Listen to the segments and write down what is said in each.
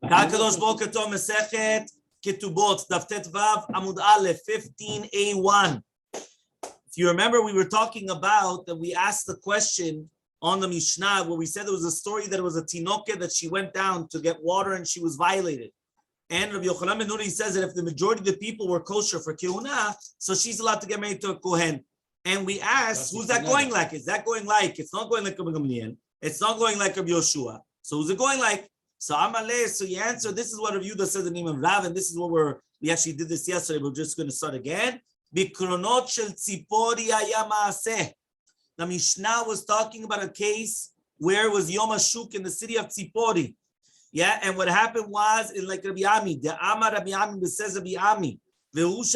Kadosh Boker Tov Masechet Ketubot Daf Vav Amud Aleph 15a1. If you remember, we were talking about that we asked the question on the Mishnah where we said there was a story that it was a tinoke that she went down to get water and she was violated. And Rabbi Yochanan ben Nuri says that if the majority of the people were kosher for Kehuna, so she's allowed to get married to a Kohen. And we asked, who's that going like? Is that going like? It's not going like Rabbi Gamliel. It's not going like Rabbi Yoshua. So who's it going like? So Elmaleh, so you answer, this is what Rabbi Yehuda says in the name of Rav, and this is what we actually did this yesterday, but we're just going to start again. Bikronot shel tzipori haya maaseh. The Mishnah was talking about a case where it was Yom HaShuk in the city of Tzipori. Yeah, and what happened was, like Rabbi Ami, the Amar Rabbi Ami says Rabbi Ami, there was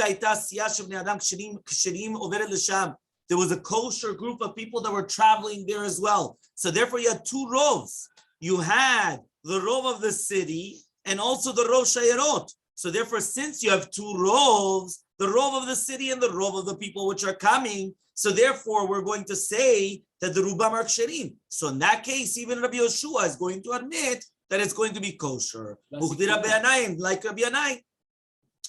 a kosher group of people that were traveling there as well. So therefore you had two rovs. You had the rov of the city and also the rov shayarot. So therefore, since you have two rovs, the rov of the city and the rov of the people which are coming, so therefore we're going to say that the rubam are ksherim. So in that case, even Rabbi Yoshua is going to admit that it's going to be kosher. Like Rabbi Yanai.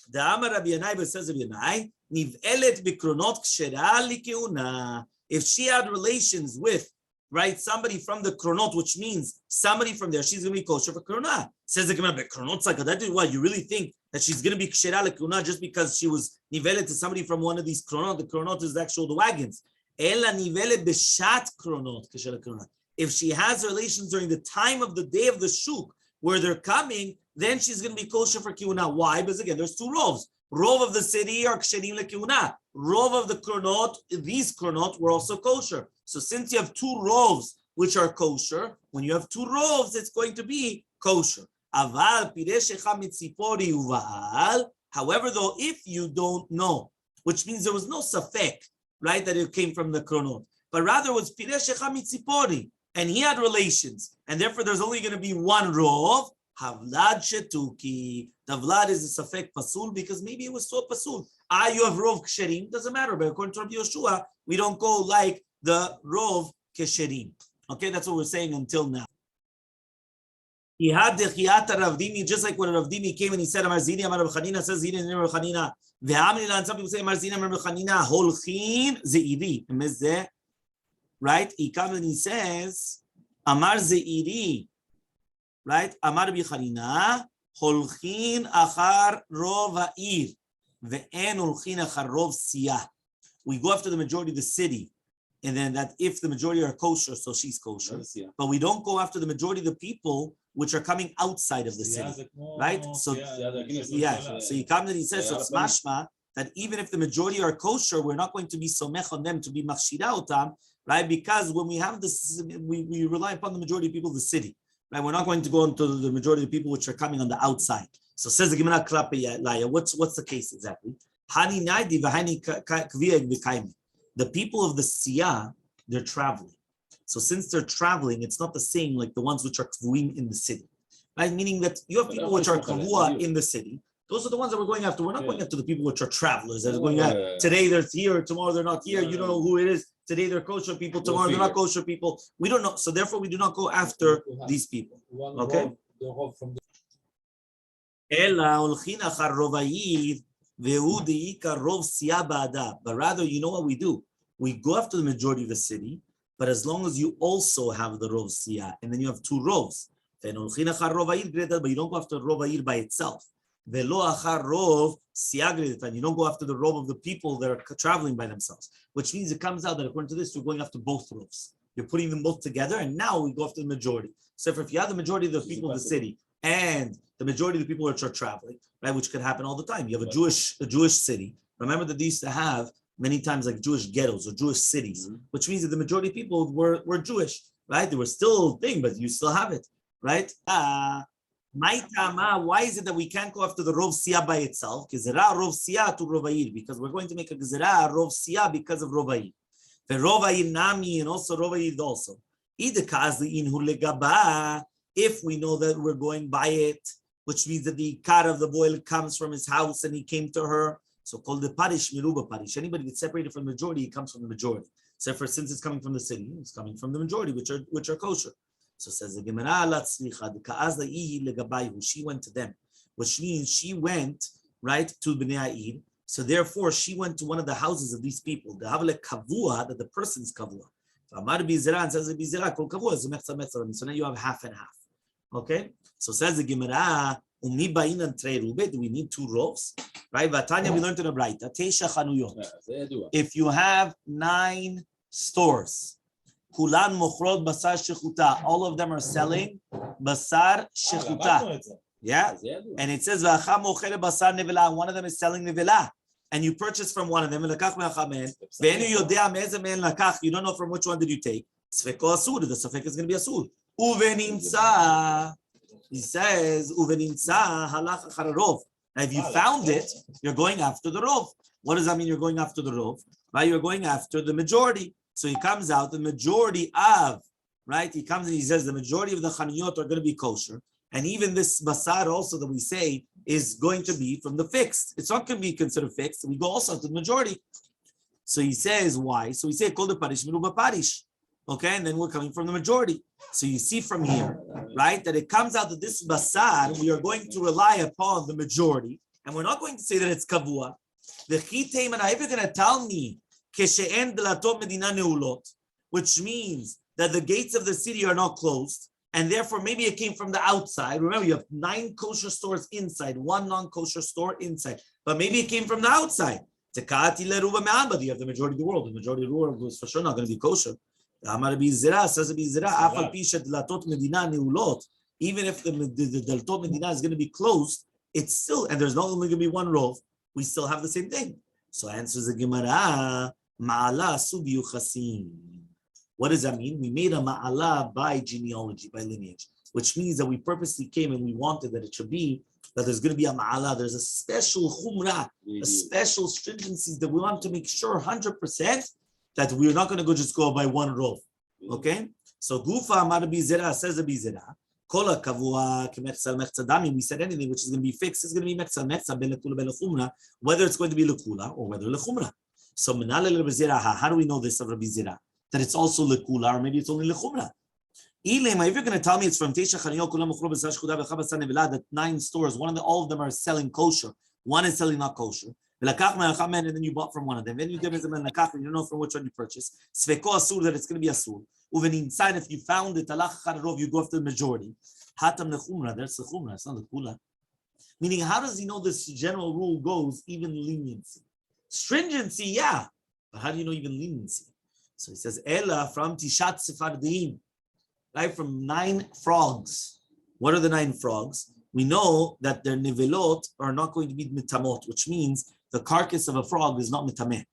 The Amar Rabbi Yanai says Rabbi Yanai, niv'elet bikronot kshera likeuna. If she had relations with, right, somebody from the kronot, which means somebody from there, she's going to be kosher for krona. Says the Gemara, but kronot that what you really think that she's going to be kshera likeuna just because she was nivelet to somebody from one of these kronot? The kronot is actually the wagons. Ela nivelet b'shat kronot kshera likeuna. If she has relations during the time of the day of the shuk where they're coming, then she's going to be kosher for kiuna. Why? Because again, there's two rovs. Rov of the city are ksherim lekiuna. Rov of the kronot, these kronot were also kosher. So since you have two rovs which are kosher, when you have two rovs, it's going to be kosher. Aval pireshecha mitzipori uval. However, though, if you don't know, which means there was no safek, right, that it came from the kronot, but rather it was pireshecha mitzipori, and he had relations, and therefore there's only going to be one rov. Havlad shetuki. The vlad is a safek pasul because maybe it was so pasul. You have rov ksherim, doesn't matter. But according to Rabbi Yoshua, we don't go like the rov ksherim. Okay, that's what we're saying until now. He had the chiyata Rav Dimi, just like when Rav Dimi came and he said, Amar Zini, Amar Rav Chanina, says Zini, Amar Rav Chanina. Ve'amri, and some people say, Amar Zini, Amar Rav Chanina, holchin ze'iri. Right? He comes and he says, Amar ze'iri. Right? Amar Rabbi Chanina, holchin achar rov ha'ir, ve'en holchin achar rov siyah. We go after the majority of the city, and then that if the majority are kosher, so she's kosher. But we don't go after the majority of the people which are coming outside of the city, right? So yeah, so he comes and he says, so it's mashma that even if the majority are kosher, we're not going to be somech on them to be machshira otam, right? Because when we have this, we rely upon the majority of people of the city. Right, we're not going to go into the majority of the people which are coming on the outside. So says the Gemara Klapei, what's the case exactly? The people of the Siyah, they're traveling. So since they're traveling, it's not the same like the ones which are kvuim in the city. Right? Meaning that you have people which are kavua in the city. Those are the ones that we're going after. We're not going after the people which are travelers. That are going after. Today they're here, tomorrow they're not here. You don't know who it is. Today they're kosher people, tomorrow they're not kosher people. We don't know. So therefore we do not go after these people. Okay? But rather, you know what we do? We go after the majority of the city, but as long as you also have the rov siyah, and then you have two rovs, but you don't go after rov ha'ir by itself. And you don't go after the rov of the people that are traveling by themselves, which means it comes out that according to this, you're going after both rovs. You're putting them both together, and now we go after the majority. So if you have the majority of the people of the city and the majority of the people which are traveling, right, which can happen all the time. You have a Jewish city. Remember that they used to have many times like Jewish ghettos or Jewish cities, which means that the majority of people were Jewish, right? They were still a thing, but you still have it, right? Why is it that we can't go after the rov siyah by itself? Gezerah rov siyah to rov ha'ir, because we're going to make a gezerah rov siyah because of rov ha'ir. The rov ha'ir nami and also rov ha'ir also. If we know that we're going by it, which means that the car of the boy comes from his house and he came to her, so called the parish miruba parish. Anybody that's separated from the majority, he comes from the majority. So since it's coming from the city, it's coming from the majority, which are kosher. So says the Gemara, she went to them, which means she went, right, to Bnei Ha'ir. So therefore, she went to one of the houses of these people. The Havle Kavua, that the person's Kavua. Amar Bizera and says the Bizera, Kol Kavua is Mechza Metzah. So now you have half and half. Okay? So says the Gemara, Umni Bain and Trei Rube, do we need two rows? Right? Vatanya, we learned in the Braita, Teisha Chanuyot. If you have 9 stores, Kulan Mochrot Basar Shechuta, all of them are selling Basar Shechuta. Yeah? And it says, V'acha Mochele Basar Nevela, one of them is selling Nevela. And you purchase from one of them, you don't know from which one did you take. The safek is going to be asur. He says, now if you found it, you're going after the rov. What does that mean? You're going after the rov, right? You're going after the majority. So he comes out, the majority of, right? He comes and he says the majority of the chaniyot are going to be kosher. And even this basar also that we say is going to be from the fixed. It's not going to be considered fixed. We go also to the majority. So he says, why? So we say, call the parish, miruba parish. Okay, and then we're coming from the majority. So you see from here, right, that it comes out that this basar, we are going to rely upon the majority. And we're not going to say that it's kavua. The chitem, and if you're going to tell me, keshe'en delatot medina neulot, which means that the gates of the city are not closed, and therefore maybe it came from the outside. Remember, you have 9 kosher stores inside, 1 non-kosher store inside, but maybe it came from the outside. But you have the majority of the world. The majority of the world is for sure not going to be kosher. Even if the Deltot Medina is going to be closed, it's still, and there's not only going to be one rov, we still have the same thing. So answers the Gemara, Ma'ala Subi Yuchasim. What does that mean? We made a ma'ala by genealogy, by lineage, which means that we purposely came and we wanted that it should be, that there's going to be a ma'ala, there's a special khumrah, a special stringency that we want to make sure 100% that we're not going to just go by one rov. Okay? So Gufa Amar Bizera says a Bizera, Kola Kavua Kemechsal Mechzadami, we said anything which is going to be fixed is going to be Mechsal Mechza Belekula Belechumra, whether it's going to be Lekula or whether Lechumra. So Menale Bizera, how do we know this of Rabbi Zera? That it's also lekula, or maybe it's only lechumra. If you're going to tell me it's from Teisha Chaniyot Kulam Mochrot Basar Shechuta V'Cha Basar Nevela, that 9 stores, all of them are selling kosher, one is selling not kosher. And then you bought from one of them. Then you give them a lakach, and you don't know from which one you purchased. Sveko asur, that it's going to be asur. Uven inside, if you found it, alach chararov, you go after the majority. Hatam lechumra, there's the chumra, it's not lekula. Meaning, how does he know this general rule goes even leniency? Stringency, yeah, but how do you know even leniency? So he says, Ella from Tishat Sephardim, right? From 9 frogs. What are the 9 frogs? We know that their nivelot are not going to be mitamot, which means the carcass of a frog is not mitameh.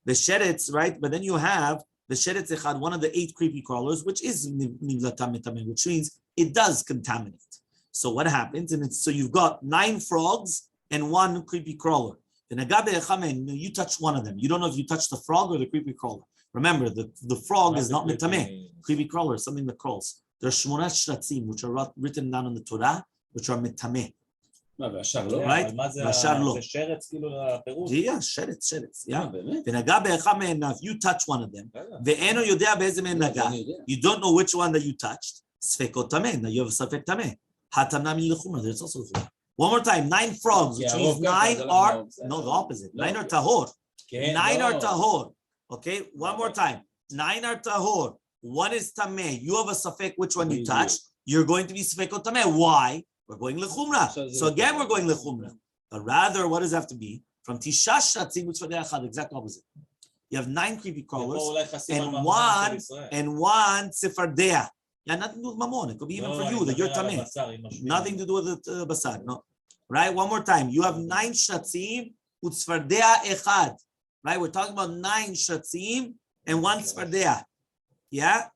The sheretz, right? But then you have the sheretz echad, one of the 8 creepy crawlers, which is nivlatam mitameh, which means it does contaminate. So what happens? And so you've got 9 frogs and 1 creepy crawler. And you touch one of them. You don't know if you touch the frog or the creepy crawler. Remember, the frog is not mitameh. Creepy crawler is something that crawls. There are shmonat shratzim, which are written down in the Torah, which are mitameh. Right? Yeah, sheretz. Yeah. Now, if you touch one of them, you don't know which one that you touched. Now you have a safek tameh. There's also one more time, 9 frogs, which means 9 are, no, the opposite. 9 are tahor. 9 are tahor. Okay, one more time. 9 are tahor. 1 is tameh. You have a safek which one you touch. You're going to be safek or tameh. Why? We're going lechumra. So again, we're going lechumra. But rather, what does it have to be? From tishash shatzim, which for the exact opposite. You have 9 creepy crawlers and one sefardea. Yeah, nothing to do with mammon. It could be even for you that you're tameh. Nothing to do with the basar. No. Right? One more time. You have 9 shatzim utzfardea echad. Right? We're talking about 9 shatzim and 1 tzfardea. Yeah?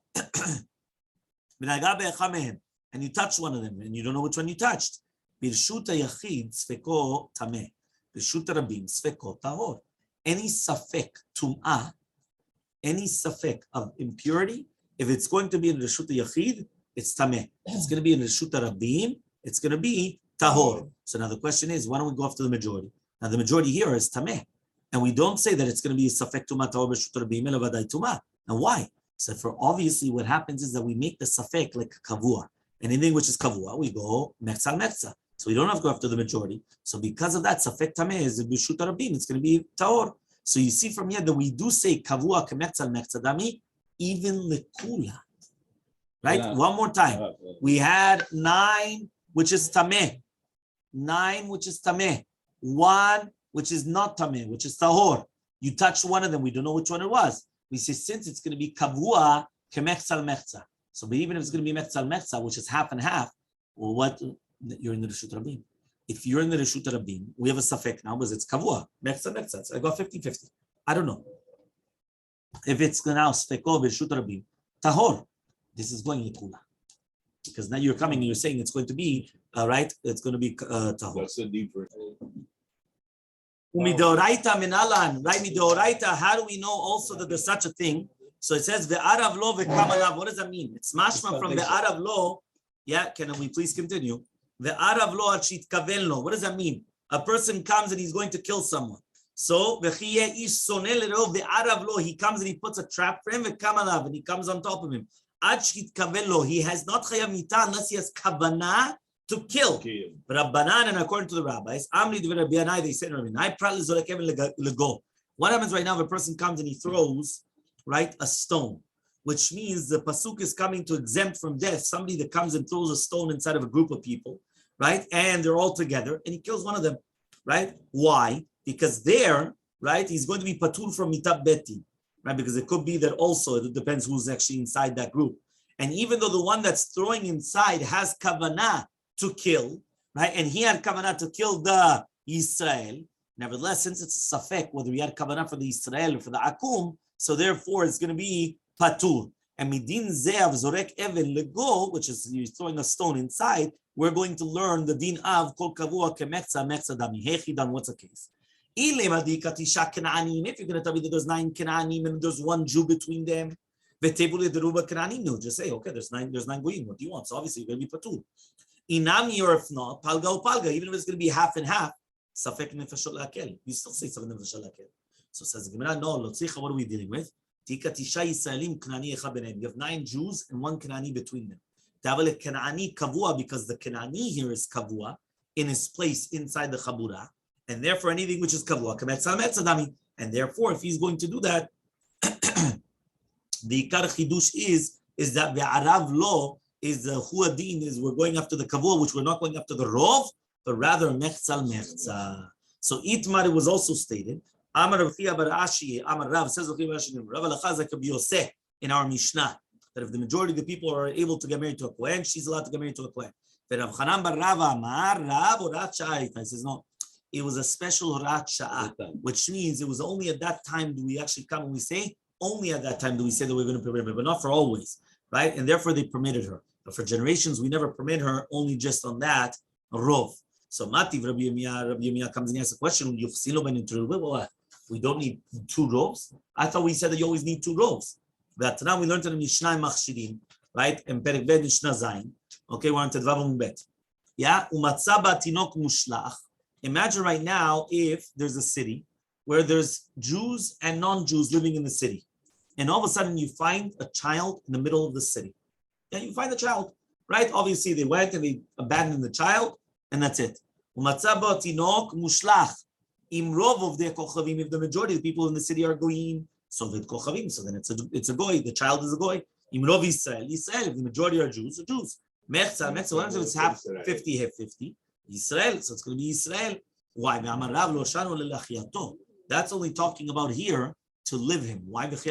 And you touch one of them and you don't know which one you touched. Birshuta yachid sfeko tameh. Birshuta rabim sfeko tahor. Any safek tum'ah, any safek of impurity, if it's going to be in Rishuta Yachid, it's tameh. It's going to be in Rishuta Rabim, it's going to be tahor. So now the question is, why don't we go after the majority? Now the majority here is tameh. And we don't say that it's going to be safek tumah tahor Rishuta Rabim elavaday tumah. Now why? So for obviously what happens is that we make the safek like kavua. Anything which is kavua, we go mechza al mechza. So we don't have to go after the majority. So because of that, safek tameh is a b'shut rabim. It's going to be taor. So you see from here that we do say kavua kemechza al mechza dami, even lekula. Right? Yeah. One more time. We had 9, which is tameh. 9, which is tameh. 1, which is not tameh, which is tahor. You touched one of them. We don't know which one it was. We say since it's going to be kavua kemechza al mechza. So, but even if it's going to be mechza al mechza, which is half and half, well, what you're in the reshut rabim. If you're in the reshut rabim, we have a safek now, because it's kavua mechza mechza. So I got 50-50. I don't know if it's now sfeko reshut rabim tahor. This is going likula, because now you're coming and you're saying it's going to be right. It's going to be tahor. That's a deeper. Umidoraita minalan, right? Midoraita. How do we know also that there's such a thing? So it says ve'arav lo ve'kamalav. What does that mean? It's mashma from ve'arav lo. Yeah, can we please continue? Ve'arav lo achit kaven lo. What does that mean? A person comes and he's going to kill someone. So ve'chiye ish sonel lo ve'arav lo. He comes and he puts a trap for him ve'kamalav, and he comes on top of him. Achit kaven lo. He has not chayav mita unless he has kavanah to kill. But Rabbanan, and according to the rabbis, Amri Rabbi Yanai, they said Rabbi Yanai, what happens right now if a person comes and he throws, right, a stone, which means the pasuk is coming to exempt from death somebody that comes and throws a stone inside of a group of people, right, and they're all together, and he kills one of them, right? Why? Because there, right, he's going to be patur from mitab beti, right? Because it could be that also, it depends who's actually inside that group. And even though the one that's throwing inside has kavanah to kill, right? And he had kavanah to kill the Israel. Nevertheless, since it's a safek, whether he had kavanah for the Israel or for the Akum, so therefore it's going to be patur. And midin ze'av zorek even lego, which is you're throwing a stone inside, we're going to learn the din of kol kavua kemechza mechza dami. Hechidan, what's the case? If you're going to tell me that there's 9 Canaanim and there's 1 Jew between them, no, just say, okay, there's 9 goyim. What do you want? So obviously you're going to be patur. Inami, or if not, palga or palga, even if it's going to be half and half, safek nefeshot lakel. You still say safek nefeshot lakel. So says the Gemara, no, lotzicha, what are we dealing with? Tika tisha Yisraelim Kanaani echa beneim. You have 9 Jews and 1 Kanaani between them. Tavale Kanaani kavua, because the Kanaani here is kavua in his place inside the chabura, and therefore anything which is kavua kametza metzadami. And therefore, if he's going to do that, the ikar chidush is that ve'arav lo is the huadin, is we're going after the kavua, which we're not going after the rov, but rather mechza mechza. So itmar was also stated. Amar Rav Chia bar Ashi, Amar Rav says Rav Alachazak Yoseh in our Mishnah that if the majority of the people are able to get married to a kohen, she's allowed to get married to a kohen. But Rav Chanan bar Rav Amar Rav Horat Sha'ah. He says no, it was a special Horat Sha'ah, which means it was only at that time do we actually come and we say only at that time do we say that we're going to permit her, but not for always, right? And therefore they permitted her. But for generations, we never permit her, only just on that rov. So Mativ Rabbi Yirmiyah comes and asks a question: we don't need 2 rovs? I thought we said that you always need 2 rovs. But now we learned in Mishnah Machshirim, right? And Perek Ved Mishnah Zayin. Okay, we're on Tedvav Bet. Yeah, Umatzaba Tinok Mushlach. Imagine right now if there's a city where there's Jews and non-Jews living in the city, and all of a sudden you find a child in the middle of the city. Yeah, you find the child, right? Obviously they went and they abandoned the child, and that's it. Umatzaba Tinok Mushlach. Imrov of the kochavim, if the majority of the people in the city are goyim, so the kochavim, so then it's a goy. The child is a goy. Imrov Yisrael, if the majority are Jews, Jews. Mechza, what happens if it's half 50, half 50? Yisrael, so it's going to be Yisrael. Why? That's only talking about here to live him. Why? Which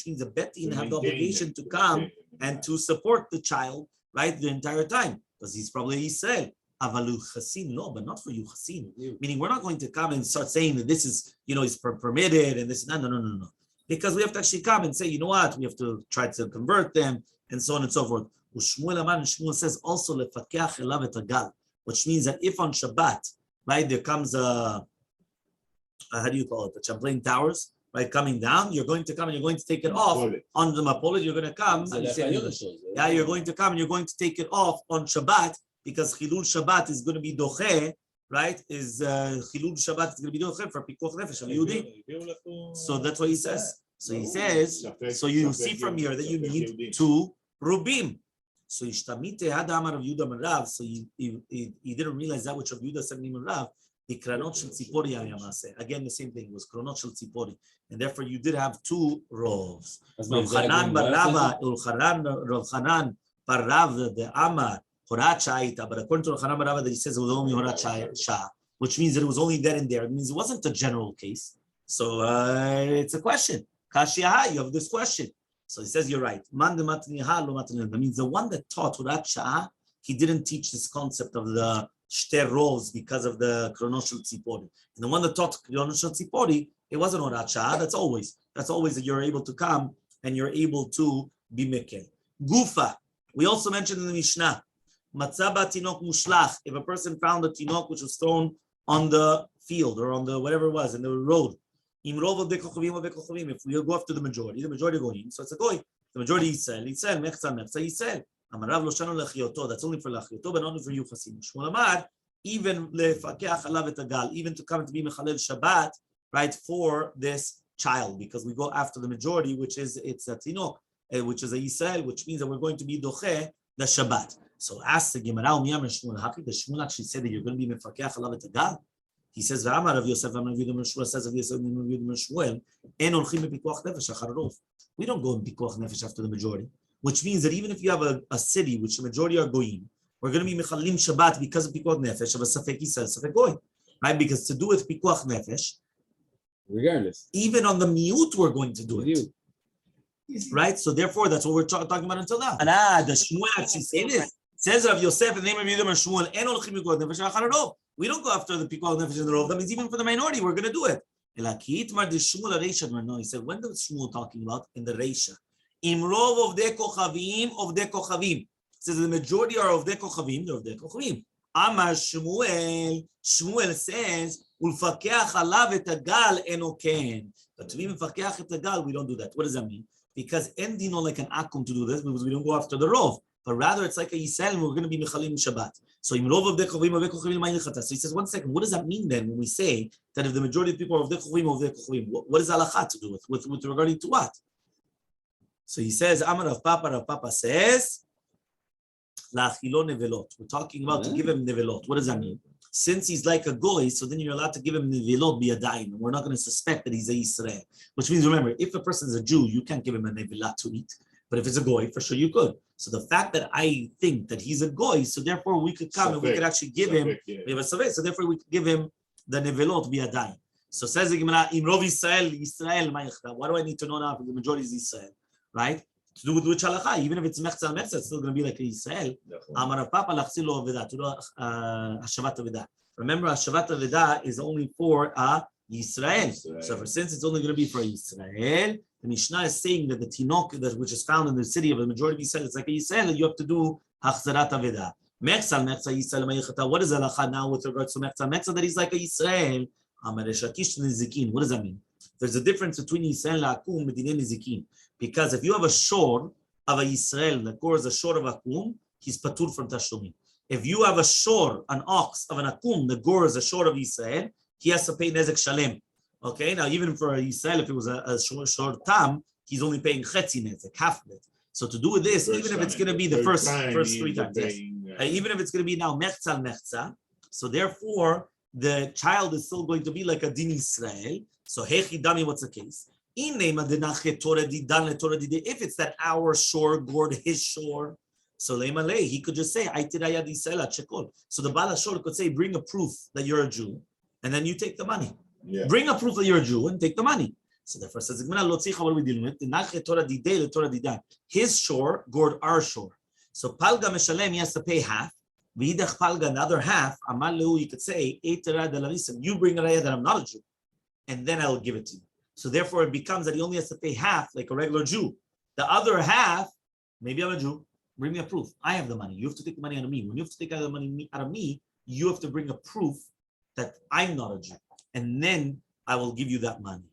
means the bet din have the obligation to come and to support the child, right, the entire time, because he's probably Yisrael. Avalu chasin, no, but not for you chasin. Meaning we're not going to come and start saying that this is, is permitted and this. No. Because we have to actually come and say, you know what, we have to try to convert them and so on and so forth. Shmuel says also lefakeach elav et hagal, which means that if on Shabbat, right, there comes a how do you call it, the Champlain Towers, right, coming down, you're going to come and you're going to take it off on the Mapolit. You're going to come. Yeah, you're going to come and you're going to take it off on Shabbat. Because Chilul Shabbat is going to be doche, right? Is Chilul Shabbat is going to be doche for Pikuach Nefesh of Yehudi. So that's what he says. So he says, so you see from here that you need 2 rubim. So Ishtamite had Amar of Yudah and Rav, so he didn't realize that which of Yudah said him and Rav, the Kranot Shel Tzipori Ayamase. Again, the same thing, it was Kranot Shel Tzipori. And therefore you did have 2 rovs. Rav Chanan bar Rava, Rav Chanan bar Rav, the Amar, Horat Sha'ita, but according to Rav Chanan bar Rava, that he says it was only Horat Sha'ita, which means that it was only there and there. It means it wasn't a general case. So it's a question. Kashiyaha, you have this question. So he says, you're right. That means the one that taught Horat Sha'ah, he didn't teach this concept of the shter rovs because of the Kronos Shel Tzipori. And the one that taught Kronos Shel Tzipori, it wasn't Horat Sha'ah. That's always that you're able to come and you're able to be mekel. Gufa. We also mentioned in the Mishnah, Matzaba Tinok Mushlach. If a person found a Tinok which was thrown on the field or on the whatever it was, in the road, if we go after the majority go in, so it's a goy. The majority Yisrael, Yisrael. Amarav lo shanu lechioto. That's only for lechioto, but not only for Yuchasim. Shmuel Amar, even lefakeach alav et agal, even to come to be mechalel Shabbat, right, for this child, because we go after the majority, which is it's a tinok, which is a Yisrael, which means that we're going to be doche the Shabbat. So ask the Gemara, Shmuel Haki, the Shmuel actually said that you're going to be mefakeach alav et agal. He says, "V'amar Rav Yosef, Amar Rav Yosef says, Rav Yosef, Shmuel, en olchim bepikuach nefesh achar rov." We don't go in pikuach nefesh after the majority, which means that even if you have a city which the majority are goyim, we're going to be mechalim Shabbat because of pikuach nefesh of a safek Yisrael, safek goy, right? Because to do with pikuach nefesh, regardless, even on the miut, we're going to do it, right? So therefore, that's what we're talking about until now. The Shmuel actually say this. Says Rav Yosef, the name of Yudam and Shmuel, en olchim pikuach nefesh achar rov. We don't go after the pikuach nefesh in the rov. That means even for the minority, we're going to do it. No, he said, when does Shmuel talking about? In the Reisha. Imrov of de kochavim. Says the majority are of de kochavim, they're of de kochavim. Amar Shmuel says, ulfakeach alav et agal enoken. But to be mefakeach et agal, we don't do that. What does that mean? Because en dino like an akum to do this, because we don't go after the rov. But rather it's like a Yisrael, and we're going to be mechalim Shabbat. So imrov of de kochavim of de kochavim ma'ilchata. So he says, 1 second, what does that mean then when we say that if the majority of people are of de kochavim, what is halakha to do with regarding to what? So he says, Amar Rav Papa says, la'achilo nevelot. We're talking about to give him nevelot. What does that mean? Since he's like a goy, so then you're allowed to give him nevelot biyadayim, and we're not going to suspect that he's a Yisrael. Which means, remember, if a person is a Jew, you can't give him a nevelah to eat. But if it's a goy, for sure you could. So the fact that I think that he's a goy, so therefore we could come and we could actually give him, we have a savek, so therefore we could give him the nevelot biyadayim. So says the Gemara, Imrov Yisrael ma'ilchata. Why do I need to know now if the majority is Yisrael? Right? To do with which halacha, even if it's mechza, it's still going to be like Israel. Amar Rav Papa lachzil lo aveda, to do hashavat aveda. Remember, hashavat aveda is only for Yisrael. So since it's only going to be for Yisrael, the Mishnah is saying that the tinok which is found in the city of the majority of Yisrael, it's like a Yisrael, and you have to do hachzarat aveda. Mechza Yisrael ma'ilchata. What is halacha now with regards to mechza that he's like a Yisrael? Amar Shakish nizikin. What does that mean? There's a difference between Yisrael la'akum and dinei nizikin. Because if you have a shor of a Yisrael, the core is a shor of akum, he's patur from tashlumim. If you have a shor, an ox of an akum, the gore is a shor of Yisrael, he has to pay nezek shalem. Okay, now even for a Yisrael, if it was a shor tam, he's only paying chetzi nezek, half of it. So to do with this, even if it's going to be the first 3 times, yes. Even if it's going to be now mechza, so therefore the child is still going to be like a din Yisrael. So hechi dami, what's the case? If it's that our shore gored his shore, so Elmaleh, he could just say, so the Bala Shor could say, bring a proof that you're a Jew, and then you take the money. Yeah. Bring a proof that you're a Jew and take the money. So therefore says, what are we dealing with? His shore gored our shore. So Palga Meshalem, he has to pay half. V'idach Palga, another half. Amalu, you could say, you bring a raya that I'm not a Jew, and then I'll give it to you. So therefore it becomes that he only has to pay half like a regular Jew. The other half, maybe I'm a Jew, bring me a proof. I have the money. You have to take the money out of me. When you have to take out the money out of me, you have to bring a proof that I'm not a Jew. And then I will give you that money.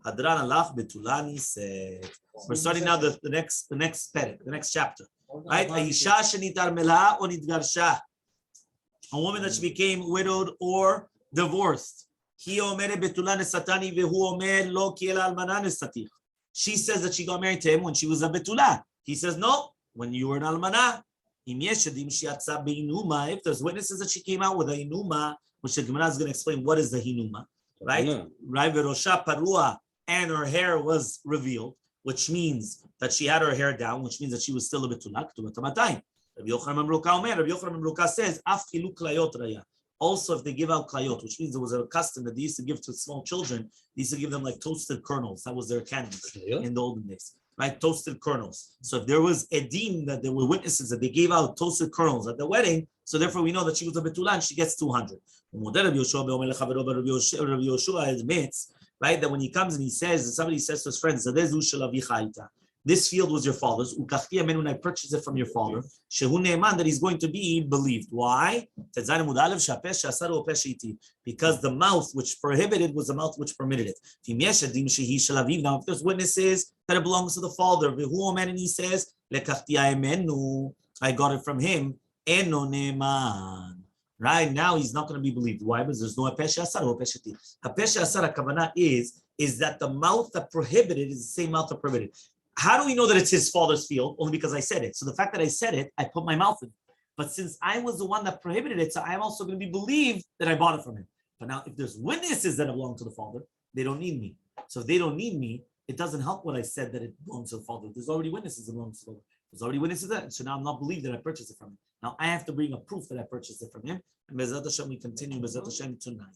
Hadran alach betulani said. We're starting now the next perek, the next chapter. Right? Aisha shenitar mela or nitgarsha. A woman that she became widowed or divorced. She She says that she got married to him when she was a betula. He says, no, when you were an almanah. If there's witnesses that she came out with a inuma, which the Gemara is going to explain what is the hinuma, right? And her hair was revealed, which means that she had her hair down, which means that she was still a betula. Rabbi Yochanan ben Ruka says, also, if they give out klayot, which means there was a custom that they used to give to small children, they used to give them like toasted kernels. That was their cannons in the olden days, right? Toasted kernels. So if there was edim, that there were witnesses that they gave out toasted kernels at the wedding, so therefore we know that she was a betula and she gets 200. Rabbi Yoshua admits, right, that when he comes and he says, somebody says to his friends, this field was your father's. When I purchased it from your father, that he's going to be believed. Why? Because the mouth which prohibited was the mouth which permitted it. Now, if there's witnesses that it belongs to the father, and he says, I got it from him. Right now, he's not going to be believed. Why? Because there's no apesha asar or apesha ti. Apesha asar kavana is that the mouth that prohibited is the same mouth that permitted. How do we know that it's his father's field? Only because I said it. So the fact that I said it, I put my mouth in. But since I was the one that prohibited it, so I'm also going to be believed that I bought it from him. But now, if there's witnesses that belong to the father, they don't need me. So if they don't need me, it doesn't help what I said that it belongs to the father. There's already witnesses that belong to the father. There's already witnesses that, so now I'm not believed that I purchased it from him. Now I have to bring a proof that I purchased it from him. And Bezat Hashem, we continue Bezat Hashem tonight.